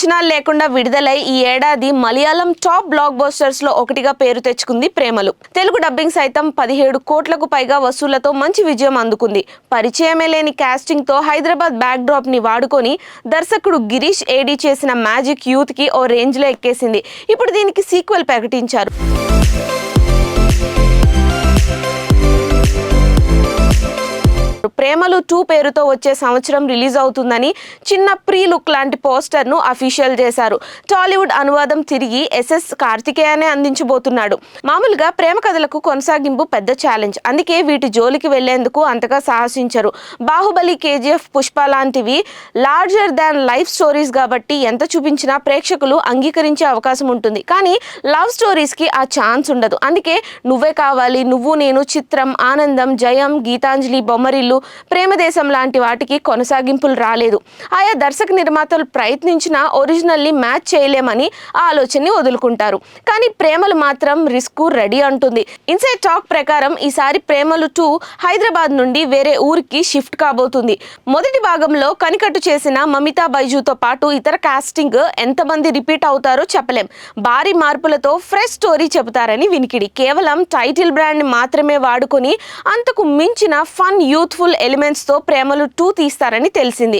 అంచనాలు లేకుండా విడుదలై ఈ ఏడాది మలయాళం టాప్ బ్లాక్ బస్టర్స్ లో ఒకటిగా పేరు తెచ్చుకుంది ప్రేమలు. తెలుగు డబ్బింగ్ సైతం 17 కోట్లకు పైగా వసూళ్లతో మంచి విజయం అందుకుంది. పరిచయమే లేని కాస్టింగ్ తో హైదరాబాద్ బ్యాక్ డ్రాప్ ని వాడుకొని దర్శకుడు గిరీష్ ఏడీ చేసిన మ్యాజిక్ యూత్ కి ఓ రేంజ్ లో ఎక్కేసింది. ఇప్పుడు దీనికి సీక్వెల్ ప్రకటించారు. ప్రేమలు 2 పేరుతో వచ్చే సంవత్సరం రిలీజ్ అవుతుందని చిన్న ప్రీ లుక్ లాంటి పోస్టర్ ను అఫీషియల్ చేశారు. టాలీవుడ్ అనువాదం తిరిగి ఎస్ఎస్ కార్తికేయనే అందించబోతున్నాడు. మామూలుగా ప్రేమ కథలకు కొనసాగింపు పెద్ద ఛాలెంజ్, అందుకే వీటి జోలికి వెళ్లేందుకు అంతగా సాహసించరు. బాహుబలి, కేజీఎఫ్, పుష్ప లాంటివి లార్జర్ దాన్ లైఫ్ స్టోరీస్ కాబట్టి ఎంత చూపించినా ప్రేక్షకులు అంగీకరించే అవకాశం ఉంటుంది. కానీ లవ్ స్టోరీస్ కి ఆ ఛాన్స్ ఉండదు. అందుకే నువ్వే కావాలి, నువ్వు నేను, చిత్రం, ఆనందం, జయం, గీతాంజలి, బొమ్మరిల్లు, ప్రేమదేశం లాంటి వాటికి కొనసాగింపులు రాలేదు. ఆయా దర్శక నిర్మాతలు ప్రయత్నించినా ఒరిజినల్ ని మ్యాచ్ చేయలేమని ఆ ఆలోచనని వదులుకుంటారు. కానీ ప్రేమలు మాత్రం రిస్క్ రెడీ అంటుంది. ఇన్సైడ్ టాక్ ప్రకారం ఈసారి ప్రేమలు 2 హైదరాబాద్ నుండి వేరే ఊరికి షిఫ్ట్ కాబోతుంది. మొదటి భాగంలో కనికట్టు చేసిన మమితా బైజుతో పాటు ఇతర కాస్టింగ్ ఎంతమంది రిపీట్ అవుతారో చెప్పలేం. భారీ మార్పులతో ఫ్రెష్ స్టోరీ చెబుతారని వినికిడి. కేవలం టైటిల్ బ్రాండ్ మాత్రమే వాడుకొని అంతకు మించిన ఫన్ యూత్ఫుల్ ఎలిమెంట్స్ తో ప్రేమలు 2 తీస్తారని తెలిసింది.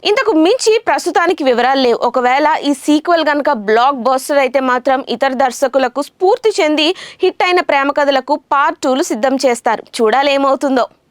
ఇంతకు మించి ప్రస్తుతానికి వివరాలు లేవు. ఒకవేళ ఈ సీక్వెల్ గనక బ్లాక్ బస్టర్ అయితే మాత్రం ఇతర దర్శకులకు స్ఫూర్తి చెంది హిట్ అయిన ప్రేమ కథలకు పార్ట్ 2లు సిద్ధం చేస్తారు. చూడాలి ఏమవుతుందో.